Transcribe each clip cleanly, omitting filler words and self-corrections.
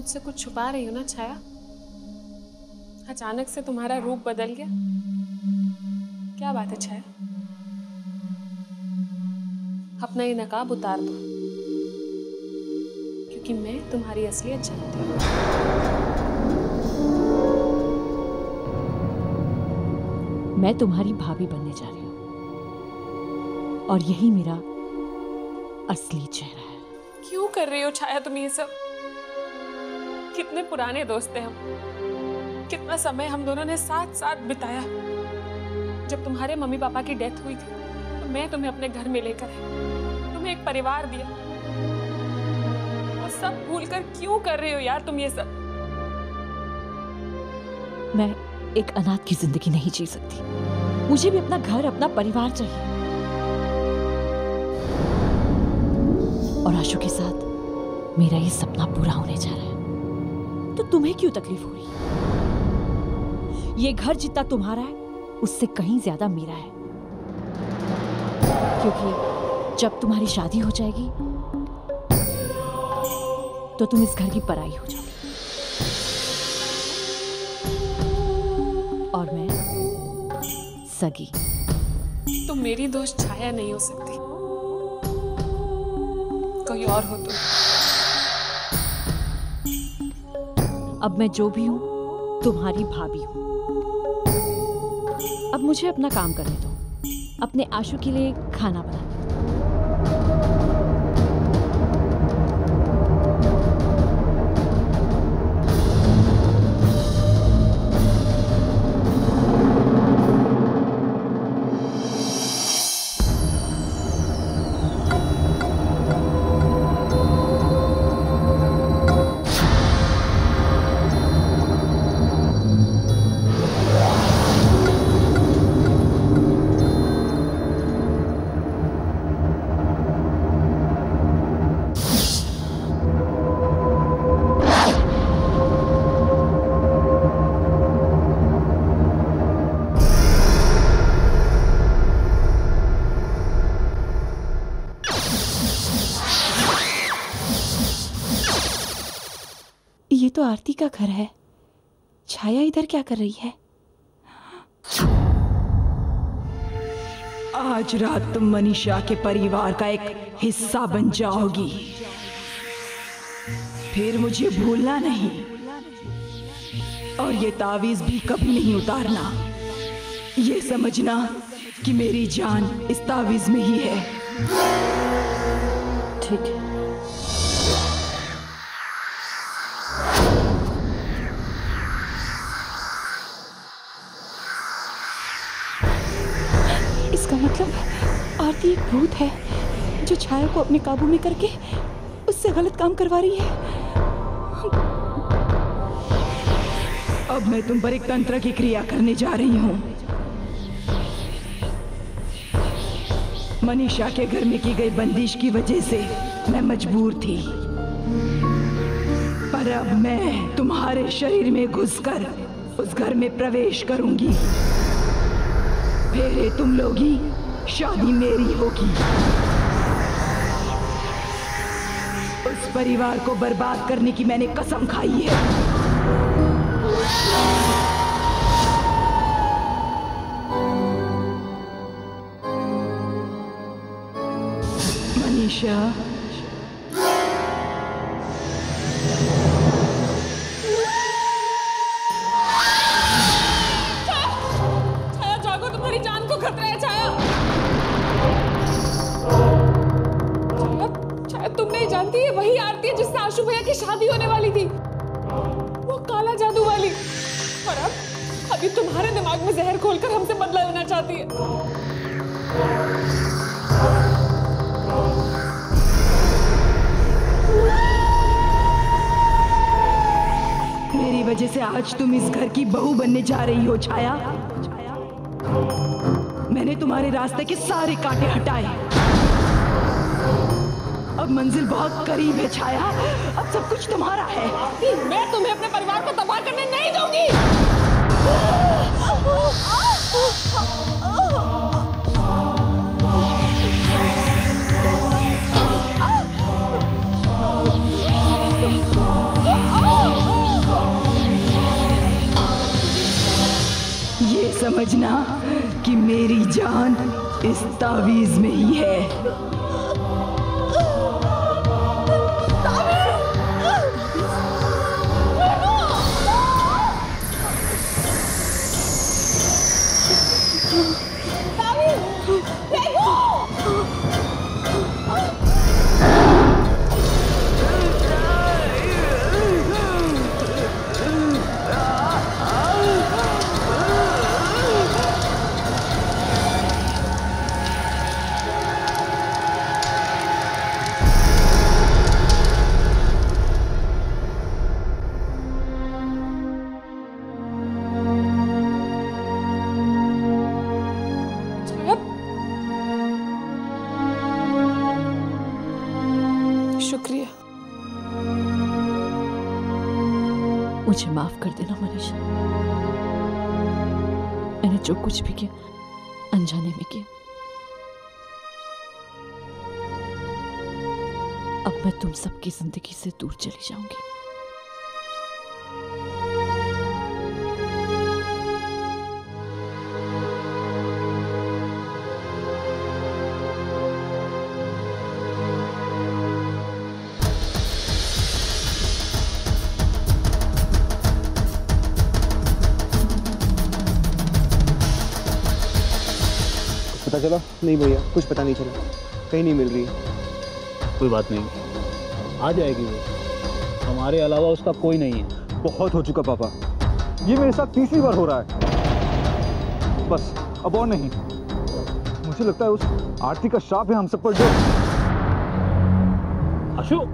मुझसे कुछ छुपा रही हो ना छाया? अचानक से तुम्हारा रूप बदल गया, क्या बात है छाया? अपना ये नकाब उतार दो, क्योंकि मैं तुम्हारी असलियत जानती हूँ। मैं तुम्हारी भाभी बनने जा रही हूँ और यही मेरा असली चेहरा है। क्यों कर रही हो छाया तुम ये सब? कितने पुराने दोस्त हैं हम, कितना समय हम दोनों ने साथ साथ बिताया। जब तुम्हारे मम्मी पापा की डेथ हुई थी तो मैं तुम्हें अपने घर में लेकर आई, तुम्हें एक परिवार दिया। और सब भूलकर क्यों कर रहे हो यार तुम ये सब? मैं एक अनाथ की जिंदगी नहीं जी सकती, मुझे भी अपना घर, अपना परिवार चाहिए। और आशु के साथ मेरा ये सपना पूरा होने जा रहा है, तो तुम्हें क्यों तकलीफ हो रही है? ये घर जितना तुम्हारा है उससे कहीं ज्यादा मेरा है, क्योंकि जब तुम्हारी शादी हो जाएगी तो तुम इस घर की पराई हो जाओगी और मैं सगी। तुम मेरी दोस्त छाया नहीं हो सकती, कोई और हो तो। अब मैं जो भी हूं तुम्हारी भाभी हूं। अब मुझे अपना काम करने दो, अपने आशु के लिए खाना बनाने दो। ये तो आरती का घर है। छाया इधर क्या कर रही है? आज रात तुम मनीषा के परिवार का एक हिस्सा बन जाओगी, फिर मुझे भूलना नहीं। और ये तावीज भी कभी नहीं उतारना। ये समझना कि मेरी जान इस तावीज में ही है। ठीक है। इसका मतलब आरती एक भूत है जो छाया को अपने काबू में करके उससे गलत काम करवा रही है। अब मैं तुम पर एक तंत्र की क्रिया करने जा रही हूँ। मनीषा के घर में की गई बंदिश की वजह से मैं मजबूर थी, पर अब मैं तुम्हारे शरीर में घुसकर उस घर में प्रवेश करूंगी। फिर तुम लोग ही, शादी मेरी होगी। उस परिवार को बर्बाद करने की मैंने कसम खाई है। मनीषा, जानती है वही आरती है जिससे आशु भैया की शादी होने वाली थी, वो काला जादू वाली। और अब अभी तुम्हारे दिमाग में जहर घोलकर हमसे बदला लेना चाहती है। मेरी वजह से आज तुम इस घर की बहू बनने जा रही हो छाया। मैंने तुम्हारे रास्ते के सारे कांटे हटाए। अब मंजिल बहुत करीब है छाया, अब सब कुछ तुम्हारा है। मैं तुम्हें अपने परिवार को तबाह करने नहीं दूंगी। समझना कि मेरी जान इस तावीज में ही है। शुक्रिया। मुझे माफ कर देना मनीषा, मैंने जो कुछ भी किया अनजाने में किया। अब मैं तुम सबकी जिंदगी से दूर चली जाऊंगी। पता चला? नहीं भैया, कुछ पता नहीं चला, कहीं नहीं मिल रही। कोई बात नहीं, आ जाएगी वो। हमारे अलावा उसका कोई नहीं है। बहुत हो चुका पापा, ये मेरे साथ तीसरी बार हो रहा है। बस अब और नहीं। मुझे लगता है उस आरती का श्राप है हम सब पर जो। आशु,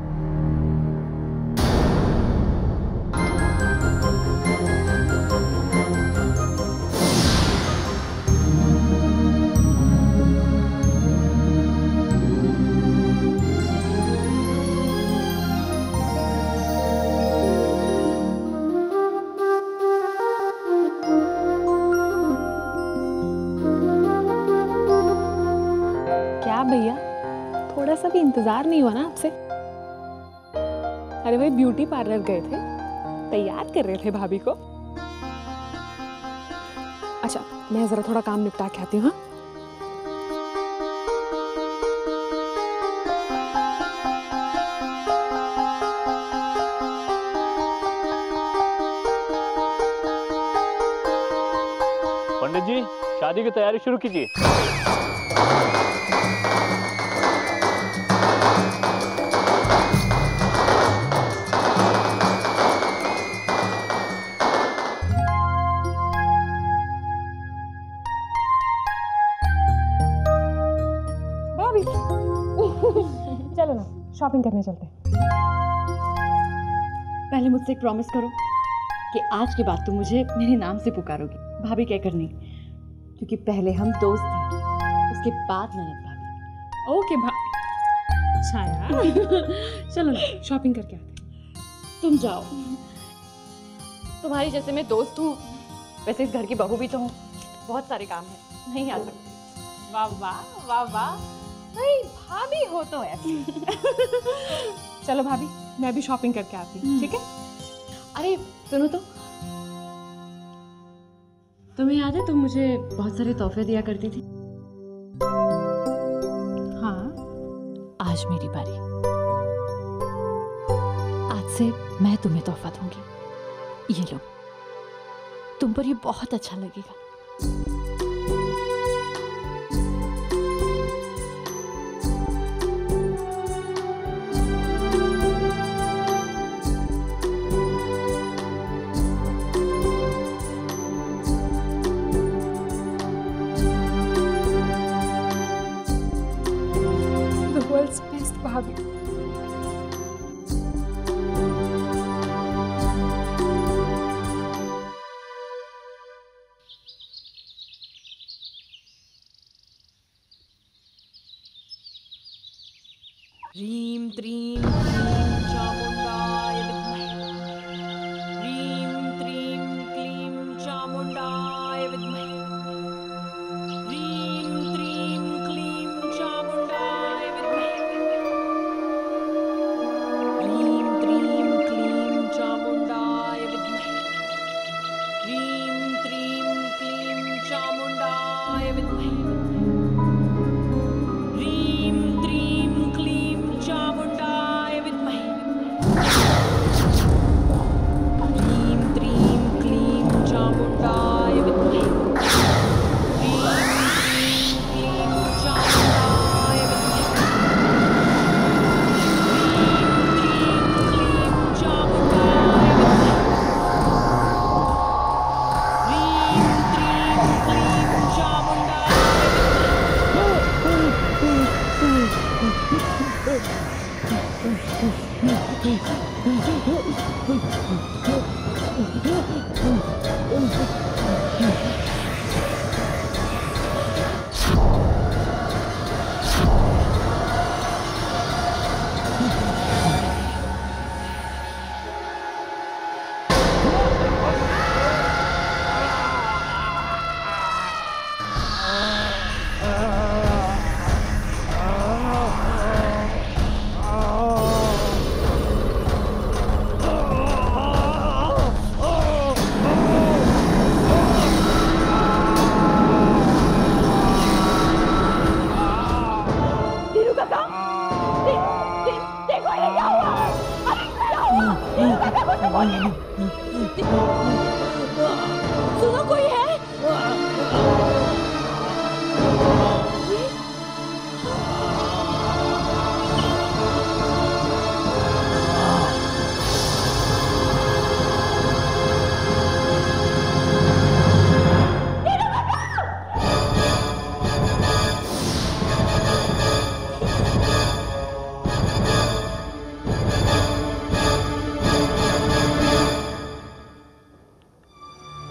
क्या भैया, थोड़ा सा भी इंतजार नहीं हुआ ना आपसे? अरे भाई, ब्यूटी पार्लर गए थे, तैयार कर रहे थे भाभी को। अच्छा, मैं जरा थोड़ा काम निपटा के आती हूँ। हाँ, पंडित जी शादी की तैयारी शुरू कीजिए। भाभी चलो ना, शॉपिंग करने चलते हैं। पहले मुझसे एक प्रॉमिस करो कि आज के बाद तुम मुझे मेरे नाम से पुकारोगी, भाभी कहकर नहीं, क्योंकि पहले हम दोस्त थे, उसके बाद ननद भाभी। ओके भाभी। छाया चलो ना, शॉपिंग करके आते हैं। तुम जाओ, तुम्हारी जैसे मैं दोस्त हूँ, वैसे इस घर की बहू भी तो हूँ, बहुत सारे काम है, नहीं आ सकती। वाह वाह वाह वाह, भाई भाभी हो तो ऐसी। चलो भाभी, मैं भी शॉपिंग करके आती हूँ, ठीक है? अरे सुनो तो, तुम्हें याद है तुम मुझे बहुत सारे तोहफे दिया करती थी? हाँ, आज मेरी बारी। आज से मैं तुम्हें तोहफा दूंगी, ये लो, तुम पर ये बहुत अच्छा लगेगा। the world's best भाभी। ह्रीं त्रीं क्लीं चामुण्डाय विद्महे, ह्रीं त्रीं क्लीं चामुण्डाय विद्महे, ह्रीं त्रीं क्लीं चामुण्डाय विद्महे, ह्रीं त्रीं क्लीं चामुण्डाय विद्महे, ह्रीं त्रीं क्लीं सुनो, कोई है?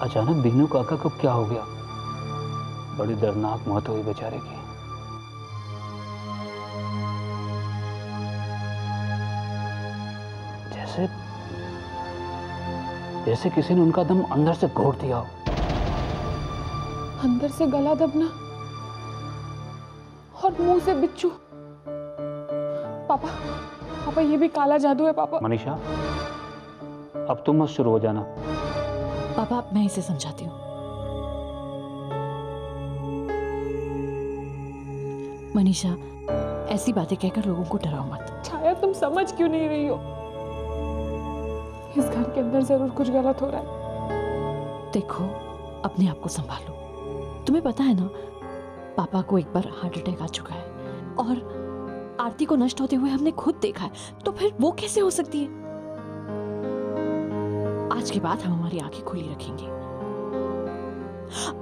अचानक दीनू काका को क्या हो गया? बड़ी दर्दनाक मौत हुई बेचारे की। जैसे जैसे किसी ने उनका दम अंदर से घोट दिया हो। अंदर से गला दबना और मुंह से बिच्छू। पापा, पापा ये भी काला जादू है पापा। मनीषा, अब तुम मत शुरू हो जाना। पापा, मैं इसे समझाती हूँ। मनीषा, ऐसी बातें कहकर लोगों को डराओ मत। छाया, तुम समझ क्यों नहीं रही हो? इस घर के अंदर जरूर कुछ गलत हो रहा है। देखो, अपने आप को संभालो। तुम्हें पता है ना, पापा को एक बार हार्ट अटैक आ चुका है और आरती को नष्ट होते हुए हमने खुद देखा है, तो फिर वो कैसे हो सकती है? आज के बाद हम हमारी आंखें खुली रखेंगे।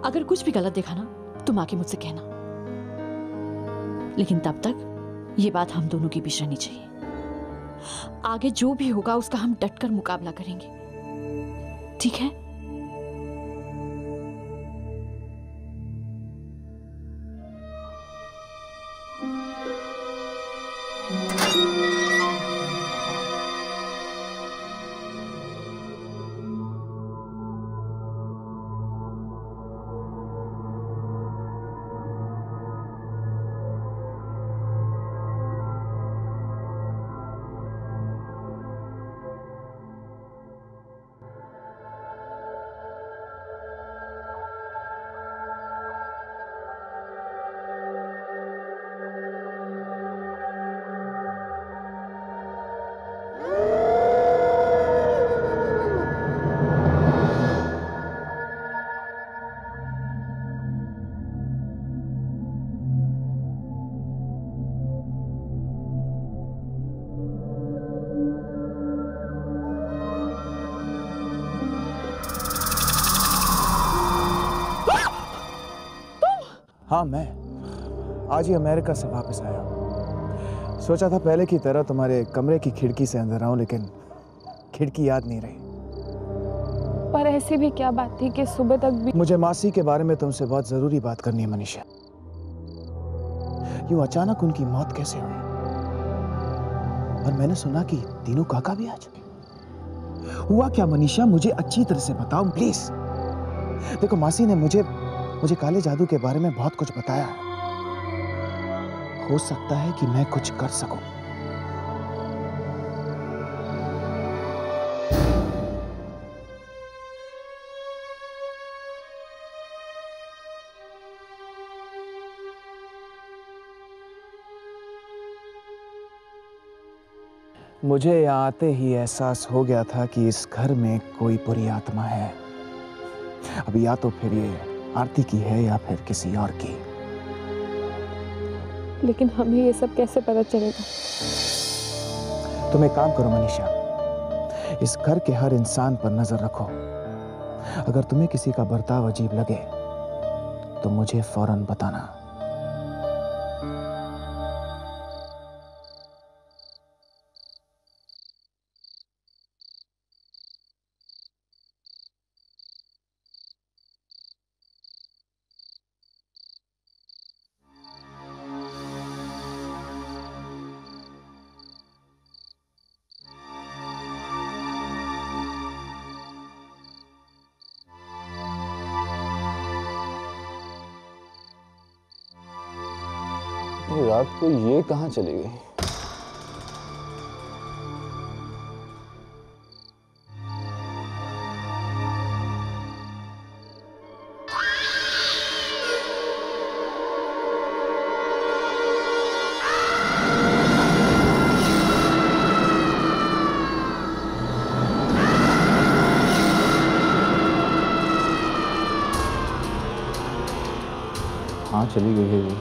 अगर कुछ भी गलत देखा ना, तुम आके मुझसे कहना, लेकिन तब तक ये बात हम दोनों के बीच रहनी चाहिए। आगे जो भी होगा उसका हम डटकर मुकाबला करेंगे, ठीक है? हाँ, मैं आज ही अमेरिका से वापस आया। सोचा था पहले की तरह तुम्हारे कमरे की खिड़की से अंदर आऊं, लेकिन खिड़की याद नहीं रही। पर ऐसी भी क्या बात थी कि सुबह तक भी? मुझे मासी के बारे में तुमसे बहुत जरूरी बात करनी है मनीषा। यूं अचानक उनकी मौत कैसे हुई? और मैंने सुना कि दीनू काका भी आ चुके। हुआ क्या मनीषा, मुझे अच्छी तरह से बताओ प्लीज। देखो, मासी ने मुझे काले जादू के बारे में बहुत कुछ बताया है। हो सकता है कि मैं कुछ कर सकूं। मुझे यहाँ आते ही एहसास हो गया था कि इस घर में कोई बुरी आत्मा है। अब या तो फिर ये आरती की है या फिर किसी और की। लेकिन हमें ये सब कैसे पता चलेगा? तुम एक काम करो मनीषा, इस घर के हर इंसान पर नजर रखो। अगर तुम्हें किसी का बर्ताव अजीब लगे तो मुझे फौरन बताना। रात को ये कहाँ चली गई? हाँ चली गई है वो।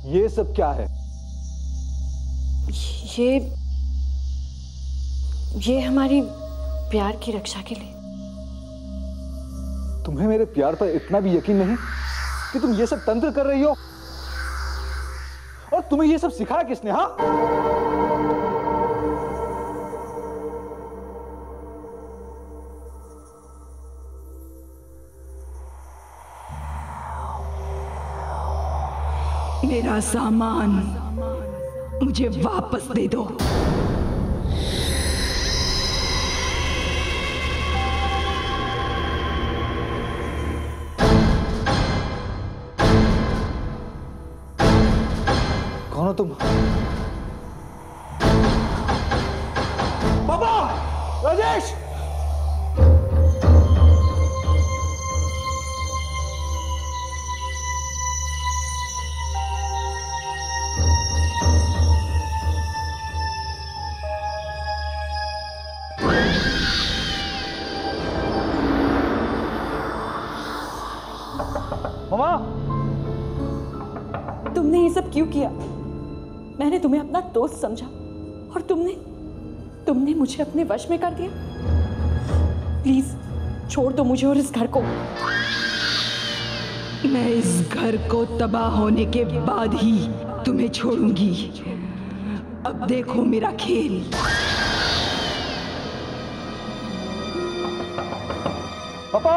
ये सब क्या है? ये हमारी प्यार की रक्षा के लिए। तुम्हें मेरे प्यार पर इतना भी यकीन नहीं कि तुम ये सब तंत्र कर रही हो? और तुम्हें ये सब सिखाया किसने? हाँ, मेरा सामान मुझे वापस दे दो। कौन हो तुम? पापा! राजेश! मामा! तुमने ये सब क्यों किया? मैंने तुम्हें अपना दोस्त समझा और तुमने मुझे अपने वश में कर दिया। प्लीज छोड़ दो मुझे और इस घर को। मैं इस घर को तबाह होने के बाद ही तुम्हें छोड़ूंगी। अब देखो मेरा खेल। पापा!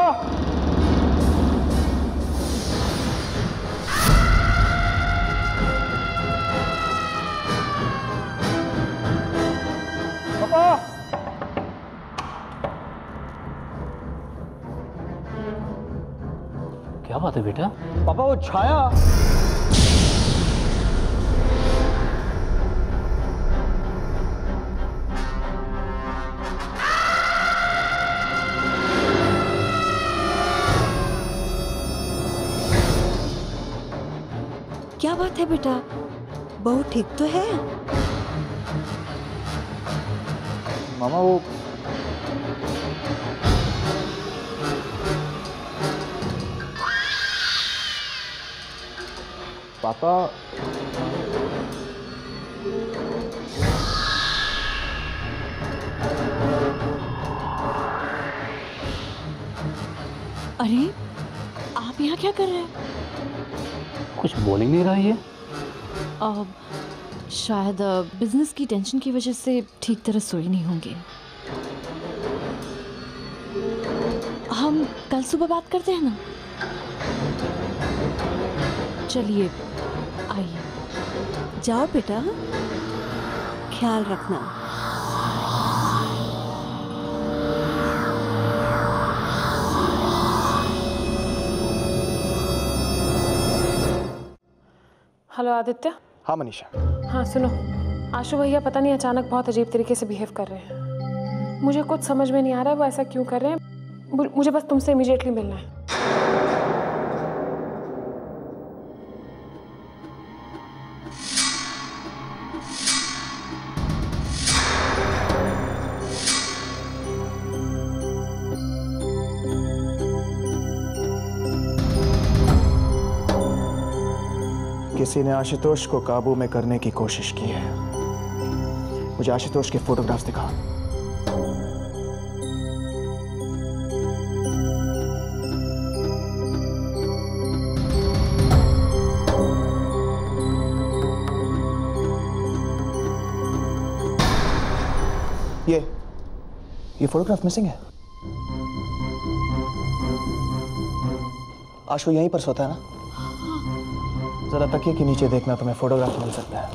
क्या बात है बेटा? पापा वो छाया। क्या बात है बेटा? बहू ठीक तो है? मामा वो पापा अरे आप यहाँ क्या कर रहे हैं? कुछ बोल ही नहीं रहा ये। शायद बिजनेस की टेंशन की वजह से ठीक तरह सोए नहीं होंगे। हम कल सुबह बात करते हैं ना? चलिए आइए। जाओ बेटा, ख्याल रखना। हेलो आदित्य। हाँ मनीषा। हाँ सुनो, आशु भैया पता नहीं अचानक बहुत अजीब तरीके से बिहेव कर रहे हैं। मुझे कुछ समझ में नहीं आ रहा है वो ऐसा क्यों कर रहे हैं। मुझे बस तुमसे इमीडिएटली मिलना है। किसी ने आशुतोष को काबू में करने की कोशिश की है। मुझे आशुतोष के फोटोग्राफ्स दिखाओ। ये फोटोग्राफ मिसिंग है। आशु यहीं पर सोता है ना? जरा तकिए के नीचे देखना, तुम्हें फोटोग्राफ मिल सकता है।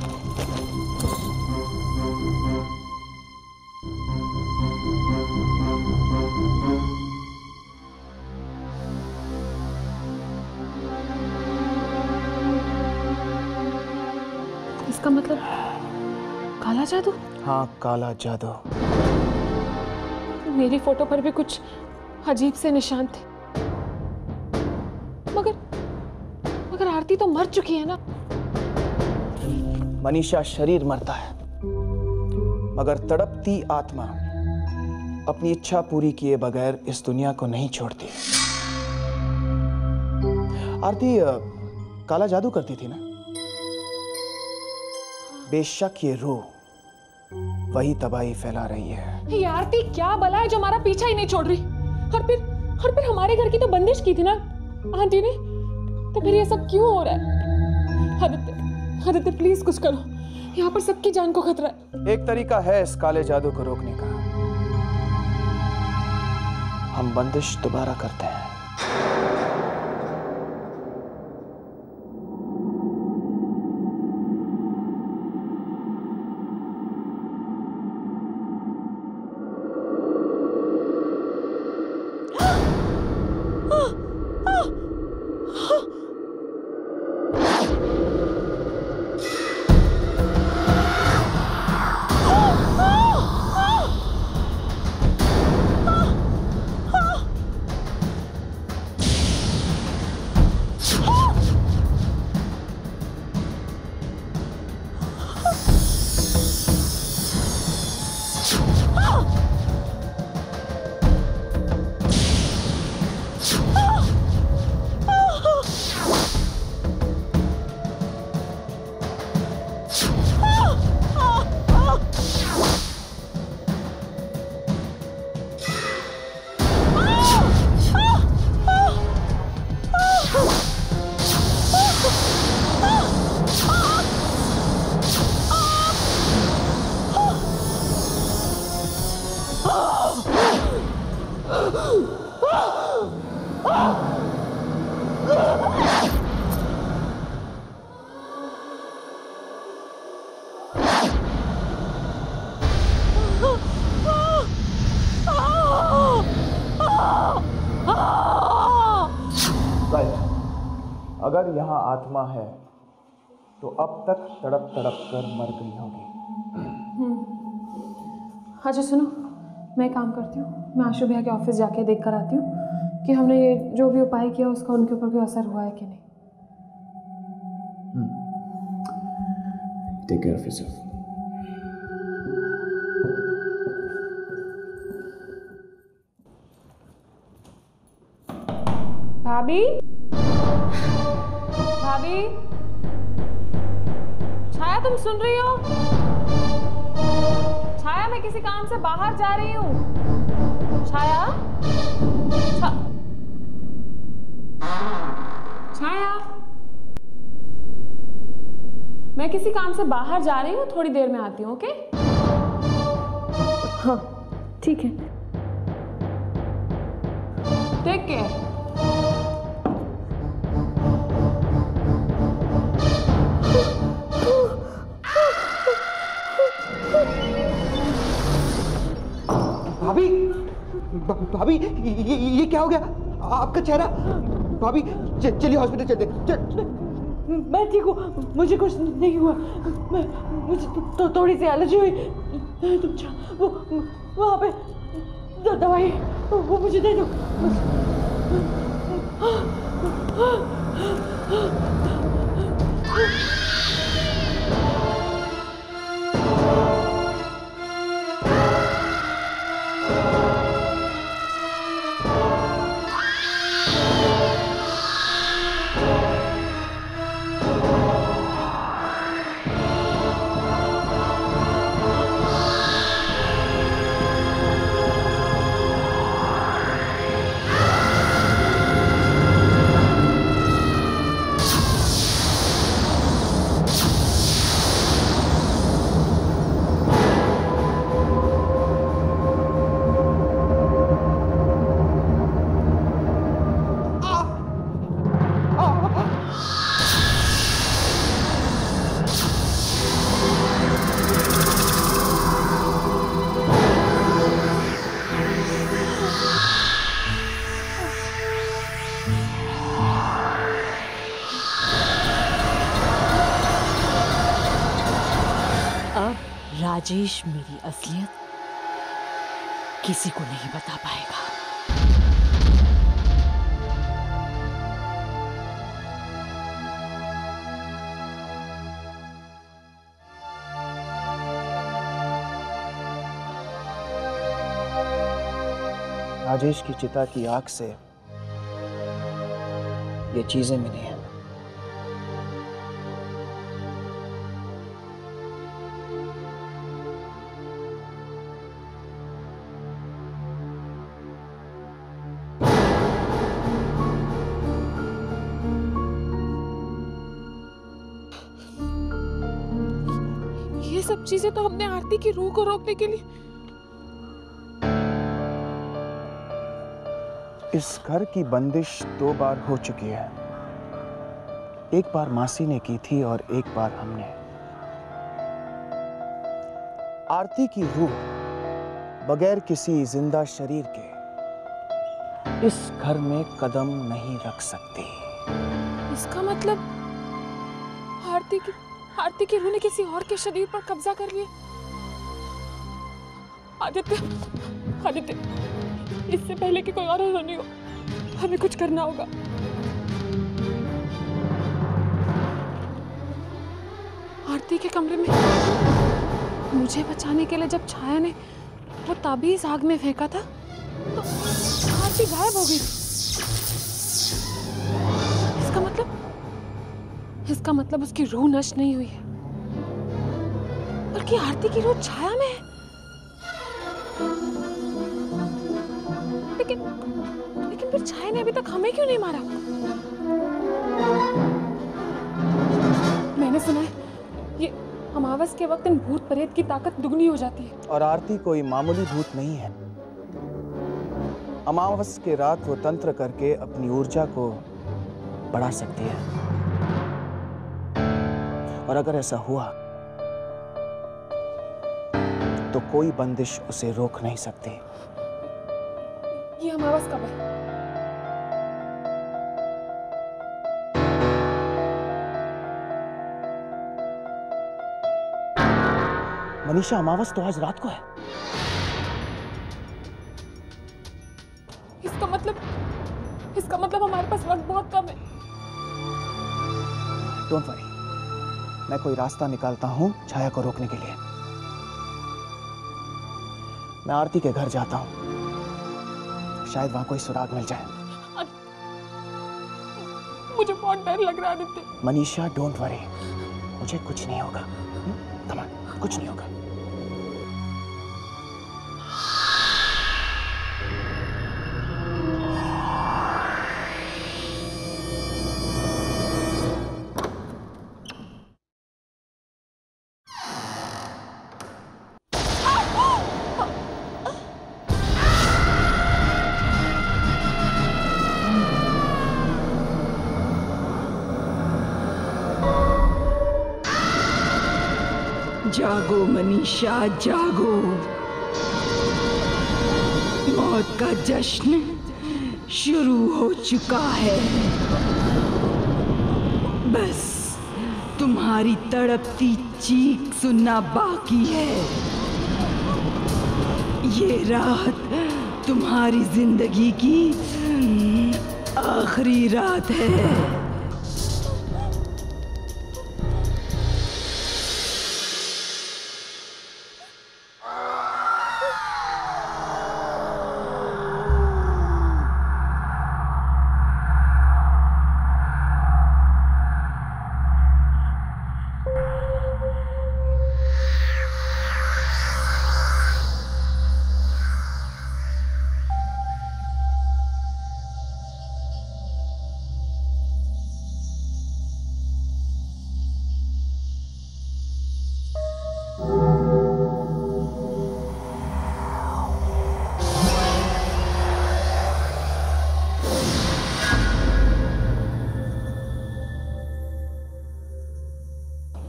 इसका मतलब काला जादू? हाँ, काला जादू। मेरी फोटो पर भी कुछ अजीब से निशान थे, मगर आरती तो मर चुकी है ना। मनीषा शरीर मरता है, मगर तड़पती आत्मा अपनी इच्छा पूरी किए बगैर इस दुनिया को नहीं छोड़ती। आरती काला जादू करती थी ना? बेशक ये रूह वही तबाही फैला रही है। ये आरती क्या बला है जो हमारा पीछा ही नहीं छोड़ रही। और फिर हमारे घर की तो बंदिश की थी ना आंटी ने, तो फिर ये सब क्यों हो रहा है? आदित्य प्लीज कुछ करो, यहाँ पर सबकी जान को खतरा है। एक तरीका है इस काले जादू को रोकने का। हम बंदिश दोबारा करते हैं। अगर यहाँ आत्मा है तो अब तक तड़प तड़प कर मर गई होगी। अच्छा सुनो, मैं काम करती हूँ, मैं आशु भैया के ऑफिस जाके देख कर आती हूँ कि हमने ये जो भी उपाय किया उसका उनके ऊपर कोई असर हुआ है कि नहीं। Take care of yourself. भाभी, भाभी, छाया तुम सुन रही हो? छाया, मैं किसी काम से बाहर जा रही हूँ। छाया, छाया, मैं किसी काम से बाहर जा रही हूँ, थोड़ी देर में आती हूँ। ओके? हाँ ठीक है, टेक केयर। भाभी, भाभी, ये क्या हो गया आपका चेहरा? भाभी चलिए हॉस्पिटल चलते। मैं ठीक हूँ, मुझे कुछ नहीं हुआ। मुझे तो थोड़ी सी एलर्जी हुई। तुम वो वहाँ पे दवाई वो मुझे दे दो। राजेश मेरी असलियत किसी को नहीं बता पाएगा। राजेश की चिता की आग से ये चीजें मिली हैं। ये सब चीजें तो हमने आरती की रूह को रोकने के लिए। इस घर की बंदिश 2 बार हो चुकी है। एक बार मासी ने की थी और एक बार हमने। आरती की रूह बगैर किसी जिंदा शरीर के इस घर में कदम नहीं रख सकती। इसका मतलब आरती की रूह ने किसी और के शरीर पर कब्जा कर लिया। आदित्य, इससे पहले कि कोई और नहीं हो, हमें कुछ करना होगा। आरती के कमरे में मुझे बचाने के लिए जब छाया ने वो ताबीज आग में फेंका था तो आरती गायब हो गई। इसका मतलब उसकी रूह नष्ट नहीं हुई है, बल्कि आरती की रूह छाया में है। लेकिन फिर छाया ने अभी तक हमें क्यों नहीं मारा? मैंने सुना है ये अमावस के वक्त इन भूत प्रेत की ताकत दुगनी हो जाती है। और आरती कोई मामूली भूत नहीं है। अमावस के रात वो तंत्र करके अपनी ऊर्जा को बढ़ा सकती है, और अगर ऐसा हुआ तो कोई बंदिश उसे रोक नहीं सकती। ये अमावस कब है? मनीषा, अमावस तो आज रात को है। इसका मतलब हमारे पास वक्त बहुत कम है। डोंट वरी, मैं कोई रास्ता निकालता हूं छाया को रोकने के लिए। मैं आरती के घर जाता हूं, शायद वहां कोई सुराग मिल जाए। मुझे बहुत डर लग रहा है आदित्य। मनीषा, डोंट वरी, मुझे कुछ नहीं होगा। कम ऑन, कुछ नहीं होगा। जागो मनीषा, जागो। मौत का जश्न शुरू हो चुका है। बस तुम्हारी तड़पती चीख सुनना बाकी है। ये रात तुम्हारी जिंदगी की आखिरी रात है।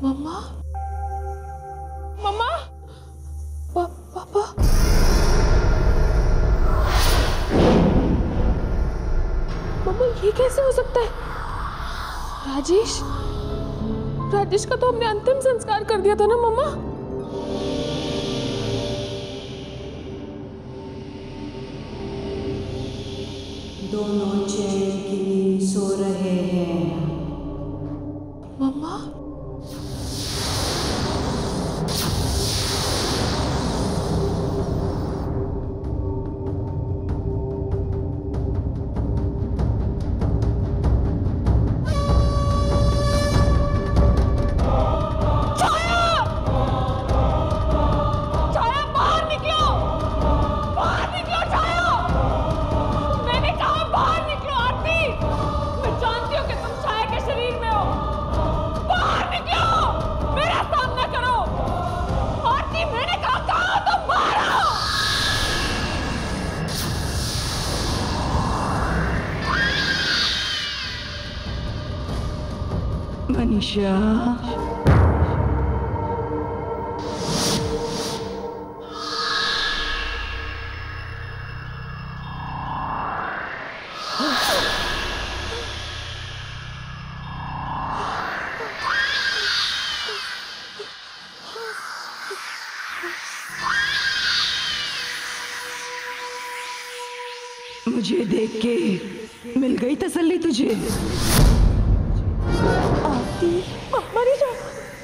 मम्मा, पापा, मम्मा ये कैसे हो सकता है? राजेश का तो हमने अंतिम संस्कार कर दिया था ना मम्मा। दोनों चैन की सो रहे हैं। मम्मा, मनीषा, मुझे देख के मिल गई तसल्ली तुझे? मनीषा,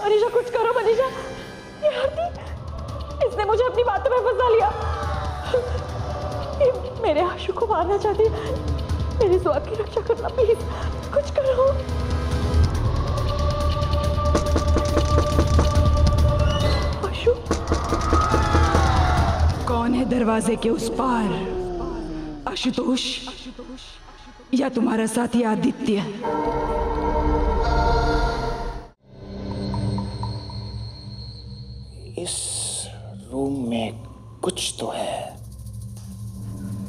मनीषा कुछ करो मनीषा। ये आरती, इसने मुझे अपनी बातों में फंसा लिया। ये मेरे आशु को मारना चाहती है। मेरी स्वाद की रक्षा करना प्लीज, कुछ करो। आशु, कौन है दरवाजे के उस पार? आशुतोष या तुम्हारा साथी आदित्य? इस रूम में कुछ तो है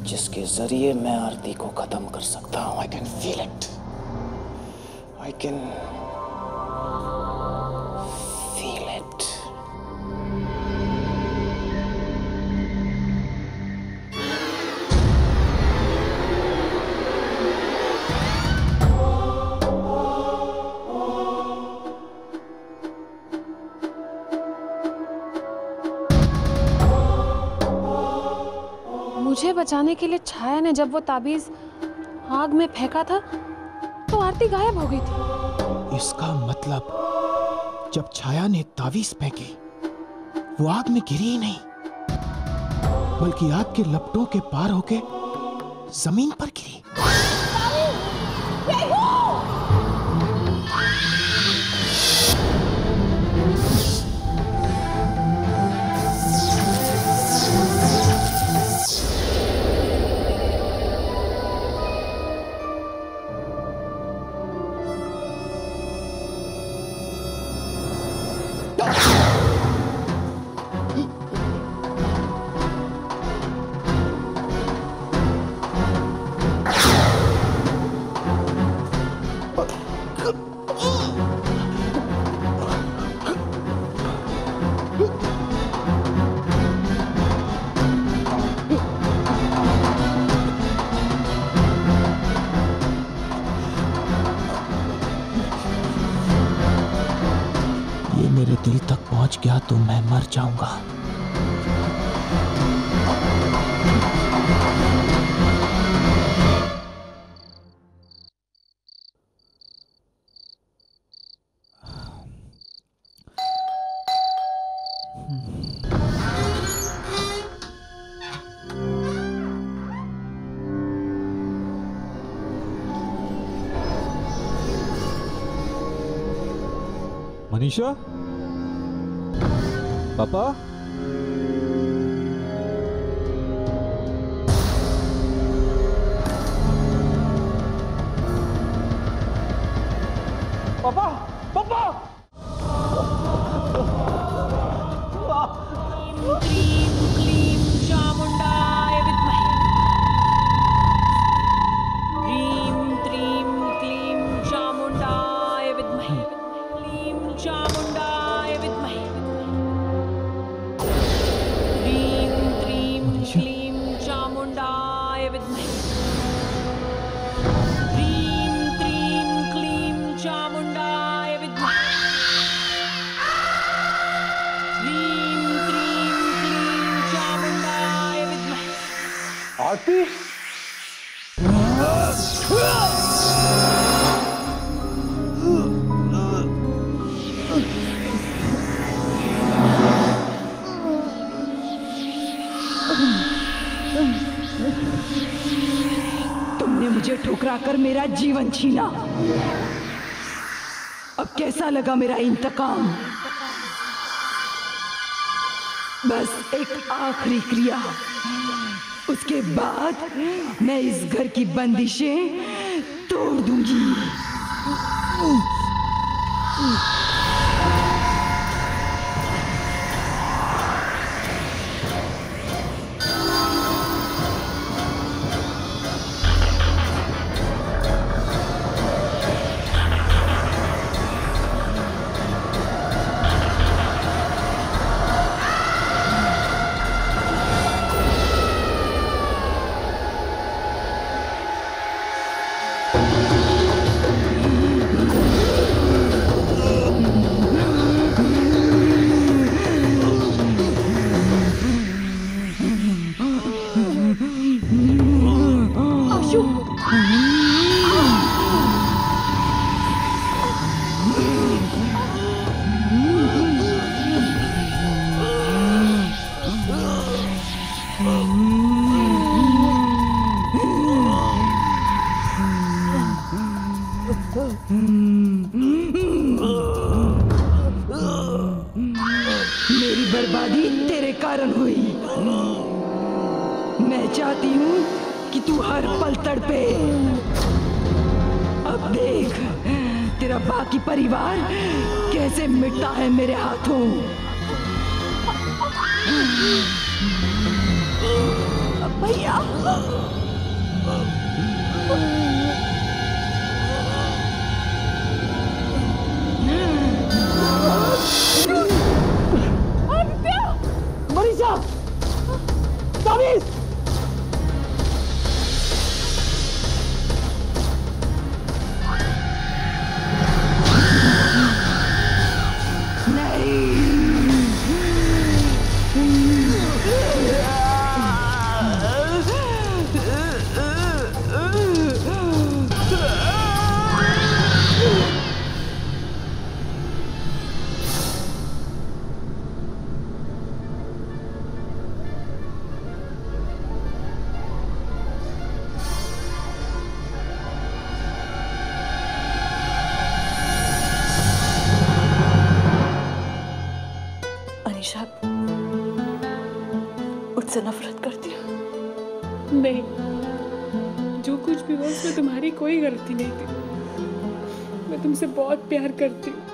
जिसके जरिए मैं आरती को खत्म कर सकता हूं। I can feel it, I can feel it. मुझे बचाने के लिए छाया ने जब वो ताबीज आग में फेंका था तो आरती गायब हो गई थी। इसका मतलब जब छाया ने तावीज फेंकी वो आग में गिरी ही नहीं, बल्कि आग के लपटों के पार होके जमीन पर गिरी। मेरे दिल तक पहुंच गया तो मैं मर जाऊंगा। मनीषा, पापा, पापा, पापा। क्लीं क्लीं चामुंडाय विद्महे। ह्रीं त्रीं क्लीं चामुंडाय विद्महे। क्लीं चामुंडाय विद्महे। ह्रीं त्रीं क्लीं चामुंडाय विद्महे। ह्रीं त्रीं क्लीं चामुंडाय विद्महे। ह्रीं त्रीं क्लीं चामुंडाय विद्महे। आरती। मुझे ठुकराकर मेरा जीवन छीना। अब कैसा लगा मेरा इंतकाम? बस एक आखिरी क्रिया, उसके बाद मैं इस घर की बंदिशें तोड़ दूंगी। मेरी बर्बादी तेरे कारण हुई। मैं चाहती हूँ कि तू हर पल तड़पे। अब देख तेरा बाकी परिवार कैसे मिटता है मेरे हाथों। भैया मनीषा, तावीज़! अनीशा मुझसे नफरत करती हो? नहीं, जो कुछ भी हुआ उसमें तुम्हारी कोई गलती नहीं थी। मैं तुमसे बहुत प्यार करती हूँ।